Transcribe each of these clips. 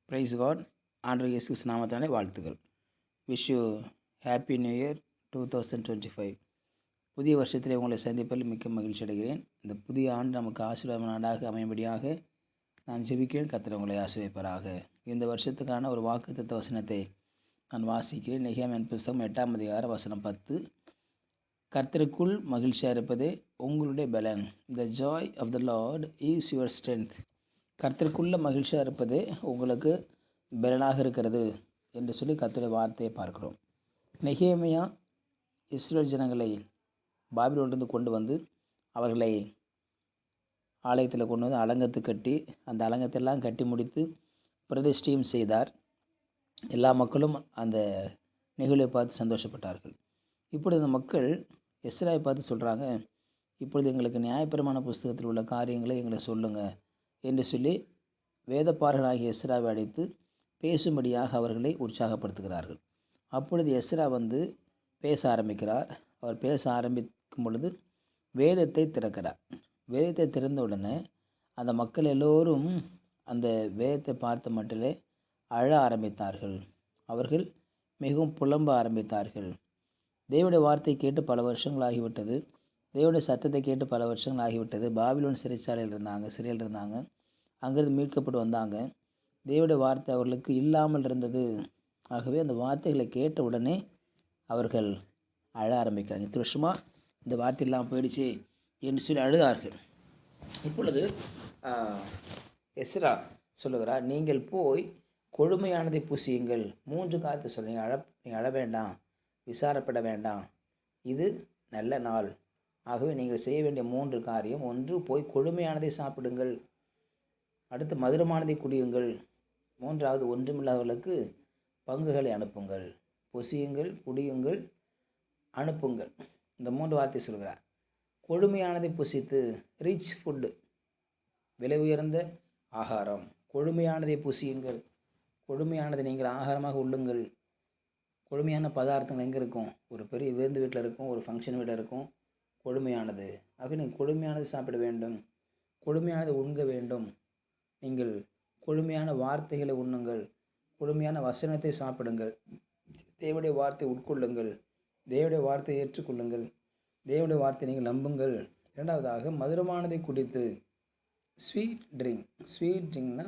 Price God. ஆண்டவர் இயேசு கிறிஸ்து நாமத்தினாலே வாழ்த்துக்கள். Wish you happy new year 2025. புதிய வருஷத்திலே உங்களை சந்திப்பதில் மிக்க மகிழ்ச்சி அடைகிறேன். இந்த புதிய ஆண்டு நமக்கு ஆசீர்வாதமான ஆண்டாக அமையும்படியாக நான் ஜெபிக்கிறேன். கர்த்தர் உங்களை ஆசீர்வதிப்பாராக. இந்த வருஷத்துக்கான ஒரு வாக்குத்தத்த வசனத்தை நான் வாசிக்கிறேன். நெகேமியா புஸ்தகம் 8ஆம் அதிகாரம் வசனம் 10. கர்த்தருக்குள் மகிழ்ச்சியாக இருப்பதே உங்களுடைய பலன். The joy of the Lord is your strength. கர்த்தருக்குள்ள மகிழ்ச்சியாக இருப்பதே உங்களுக்கு பலனாக இருக்கிறது என்று சொல்லி கர்த்தருடைய வார்த்தையை பார்க்கிறோம். நெகேமியா இஸ்ரவேல் ஜனங்களை பாபிலோனிலிருந்து கொண்டு வந்து அவர்களை ஆலயத்தில் கொண்டு வந்து அலங்கத்து கட்டி அந்த அலங்கத்தெல்லாம் கட்டி முடித்து பிரதிஷ்டையும் செய்தார். எல்லா மக்களும் அந்த நிகழ்வை பார்த்து சந்தோஷப்பட்டார்கள். இப்பொழுது அந்த மக்கள் எஸ்ராவை பார்த்து சொல்கிறாங்க, இப்பொழுது எங்களுக்கு நியாயப்பிரமாண புஸ்தகத்தில் உள்ள காரியங்களை எங்களை சொல்லுங்கள் என்று சொல்லி வேதப்பாரகனாகிய எஸ்ராவை அழைத்து பேசும்படியாக அவர்களை உற்சாகப்படுத்துகிறார்கள். அப்பொழுது எஸ்ரா வந்து பேச ஆரம்பிக்கிறார். அவர் பேச ஆரம்பிக்கும் பொழுது வேதத்தை திறக்கிறார். வேதத்தை திறந்த உடனே அந்த மக்கள் எல்லோரும் அந்த வேதத்தை பார்த்த மட்டிலே அழ ஆரம்பித்தார்கள். அவர்கள் மிகவும் புலம்ப ஆரம்பித்தார்கள். தேவனுடைய வார்த்தை கேட்டு பல வருஷங்கள் ஆகிவிட்டது. தேவனுடைய சத்தத்தை கேட்டு பல வருஷங்கள் ஆகிவிட்டது. பாபிலோன் சிறையில் இருந்தாங்க. அங்கிருந்து மீட்கப்பட்டு வந்தாங்க. தேவனுடைய வார்த்தை அவர்களுக்கு இல்லாமல் இருந்தது. ஆகவே அந்த வார்த்தைகளை கேட்ட உடனே அவர்கள் அழ ஆரம்பிக்கிறாங்க. இத்தனை வருஷமாக இந்த வார்த்தை இல்லாமல் போயிடுச்சு என்று சொல்லி அழுதார்கள். இப்பொழுது எஸ்ரா சொல்லுகிறார், நீங்கள் போய் கொடுமையானதை புசியுங்கள். 3 காரியத்தை சொல்லுங்கள். நீங்கள் அழ வேண்டாம், விசாரப்பட வேண்டாம், இது நல்ல நாள். ஆகவே நீங்கள் செய்ய வேண்டிய 3 காரியம். 1, போய் கொடுமையானதை சாப்பிடுங்கள். அடுத்து மதுரமானதை குடியுங்கள். 3வது, ஒன்றுமில்லாதவர்களுக்கு பங்குகளை அனுப்புங்கள். புசியுங்கள், குடியுங்கள், அனுப்புங்கள். இந்த 3 வார்த்தை சொல்கிறார். கொடுமையானதை புசித்து, ரிச் ஃபுட்டு, விலை உயர்ந்த ஆகாரம். கொடுமையானதை புசியுங்கள். கொடுமையானதை நீங்கள் ஆகாரமாக உள்ளுங்கள். கொடுமையான பதார்த்தங்கள் எங்கே இருக்கும்? ஒரு பெரிய விருந்து வீட்டில் இருக்கும், ஒரு ஃபங்க்ஷன் வீட்டில் இருக்கும். கொடுமையானது. ஆக நீங்கள் கொடுமையானது சாப்பிட வேண்டும், கொடுமையானது உண்க வேண்டும். நீங்கள் கொடுமையான வார்த்தைகளை உண்ணுங்கள், கொடுமையான வசனத்தை சாப்பிடுங்கள், தேவனுடைய வார்த்தை உட்கொள்ளுங்கள், தேவனுடைய வார்த்தையை ஏற்றுக்கொள்ளுங்கள், தேவனுடைய வார்த்தை நீங்கள் நம்புங்கள். 2வதாக மதுரமானதை குடித்து, ஸ்வீட் ட்ரிங்க்னா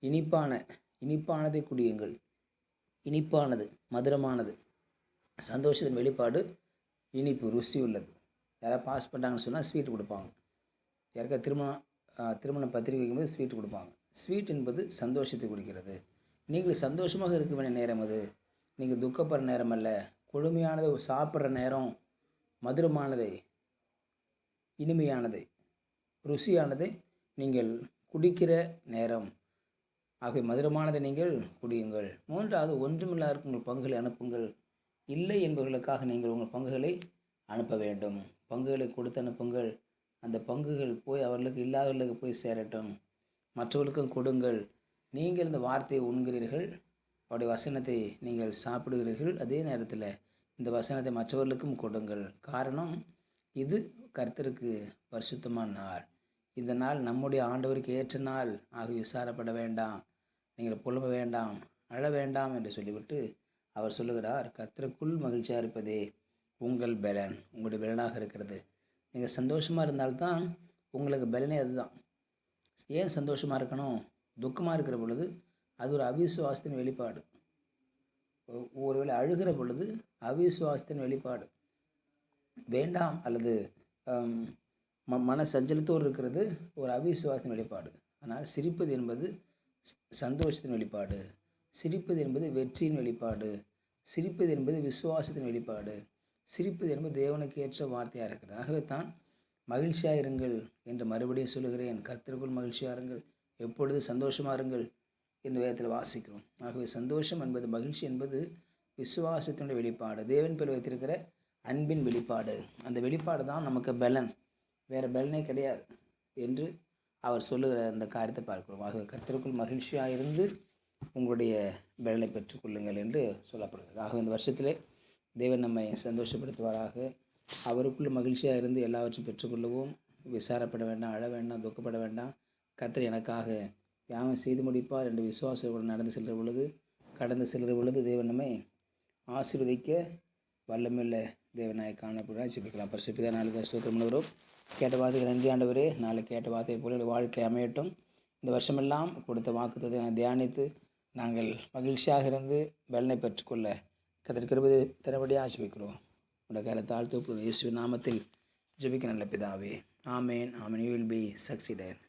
இனிப்பானதை குடியுங்கள். இனிப்பானது, மதுரமானது, சந்தோஷத்தின் வெளிப்பாடு இனிப்பு, ருசி உள்ளது. யாராவது பாஸ் பண்ணிட்டாங்கன்னு சொன்னால் ஸ்வீட் கொடுப்பாங்க. யாருக்கா திருமண பத்திரிகை வைக்கும்போது ஸ்வீட் கொடுப்பாங்க. ஸ்வீட் என்பது சந்தோஷத்தை கொடுக்கிறது. நீங்கள் சந்தோஷமாக இருக்க வேண்டிய நேரம் அது. நீங்கள் துக்கப்படுற நேரம் அல்ல. கொடுமையானதை சாப்பிட்ற நேரம், மதுரமானதை, இனிமையானதை, ருசியானதை நீங்கள் குடிக்கிற நேரம். ஆகவே மதுரமானதை நீங்கள் குடியுங்கள். 3வது, ஒன்றுமில்லாத உங்கள் பங்குகளை அனுப்புங்கள். இல்லை என்பவர்களுக்காக நீங்கள் உங்கள் பங்குகளை அனுப்ப வேண்டும். பங்குகளை கொடுத்து அனுப்புங்கள். அந்த பங்குகள் போய் அவர்களுக்கு இல்லாதவர்களுக்கு போய் சேரட்டும். மற்றவர்களுக்கும் கொடுங்கள். நீங்கள் இந்த வார்த்தையை உண்கிறீர்கள், அவருடைய வசனத்தை நீங்கள் சாப்பிடுகிறீர்கள். அதே நேரத்தில் இந்த வசனத்தை மற்றவர்களுக்கும் கொடுங்கள். காரணம், இது கர்த்தருக்கு பரிசுத்தமான நாள். இந்த நாள் நம்முடைய ஆண்டவருக்கு ஏற்ற நாள். ஆக விசாரப்பட வேண்டாம், நீங்கள் புலம்ப வேண்டாம், அழ வேண்டாம் என்று சொல்லிவிட்டு அவர் சொல்லுகிறார், கர்த்தருக்குள் மகிழ்ச்சியாக இருப்பதே உங்கள் பலன், உங்களுடைய பலனாக இருக்கிறது. நீங்கள் சந்தோஷமாக இருந்தால்தான் உங்களுக்கு பலனே அதுதான். ஏன் சந்தோஷமாக இருக்கணும்? துக்கமாக இருக்கிற பொழுது அது ஒரு அவிசுவாசத்தின் வெளிப்பாடு. ஒருவேளை அழுகிற பொழுது அவிசுவாசத்தின் வெளிப்பாடு. வேண்டாம் அல்லது மன சஞ்சலத்தோடு இருக்கிறது ஒரு அவிசுவாசத்தின் வெளிப்பாடு. ஆனால் சிரிப்பது என்பது சந்தோஷத்தின் வெளிப்பாடு. சிரிப்பது என்பது வெற்றியின் வெளிப்பாடு. சிரிப்பது என்பது விசுவாசத்தின் வெளிப்பாடு. சிரிப்பது என்பது தேவனுக்கு ஏற்ற வார்த்தையாக இருக்கிறது. ஆகவே தான் மகிழ்ச்சியாக இருங்கள் என்று மறுபடியும் சொல்லுகிறேன். கர்த்தருக்குள் மகிழ்ச்சியாக இருங்கள், எப்பொழுது சந்தோஷமாக இருங்கள் என்று வேதத்தில் வாசிக்கிறோம். ஆகவே சந்தோஷம் என்பது, மகிழ்ச்சி என்பது விசுவாசத்தினுடைய வெளிப்பாடு, தேவன் பேர் வைத்திருக்கிற அன்பின் வெளிப்பாடு. அந்த வெளிப்பாடு தான் நமக்கு பலன், வேறு பலனே கிடையாது என்று அவர் சொல்லுகிற அந்த காரியத்தை பார்க்கிறோம். ஆகவே கர்த்தருக்குள் மகிழ்ச்சியாக இருந்து உங்களுடைய பலனை பெற்றுக்கொள்ளுங்கள் என்று சொல்லப்படுகிறது. ஆகவே இந்த வருஷத்திலே தேவன் நம்மை சந்தோஷப்படுத்துவாராக. அவருக்குள்ள மகிழ்ச்சியாக இருந்து எல்லாவற்றையும் பெற்றுக்கொள்ளவும். விசாரப்பட வேண்டாம், அழ வேண்டாம், துக்கப்பட வேண்டாம். கர்த்தர் எனக்காக யாவும் செய்து முடிப்பார் என்று விசுவாசத்துடன் கடந்து செல்கிற பொழுது தேவன் நம்மை ஆசீர்வதிக்க வல்லமையுள்ள தேவனாய் காணப்படுகிறார். ஜெபிக்கலாம். பரிசுத்த நாளுக்கு ஸ்தோத்திரம் பண்ணுகிறோம். கேட்ட வார்த்தைக்கு நன்றி ஆண்டவரே. நாளை கேட்ட வார்த்தையை போல வாழ்க்கை அமையட்டும். இந்த வருஷமெல்லாம் கொடுத்த வாக்குத்தத்தை தியானித்து நாங்கள் மகிழ்ச்சியாக இருந்து பலனை பெற்றுக்கொள்ள கர்த்தர் கிருபை தரபடியாக ஜெபிக்கிறோம். உடைய கரத்தால் தூக்கு இயேசுவின் நாமத்தில் ஜெபிக்க நல்ல பிதாவே. ஆமேன். ஆமேன். You will be succeeded.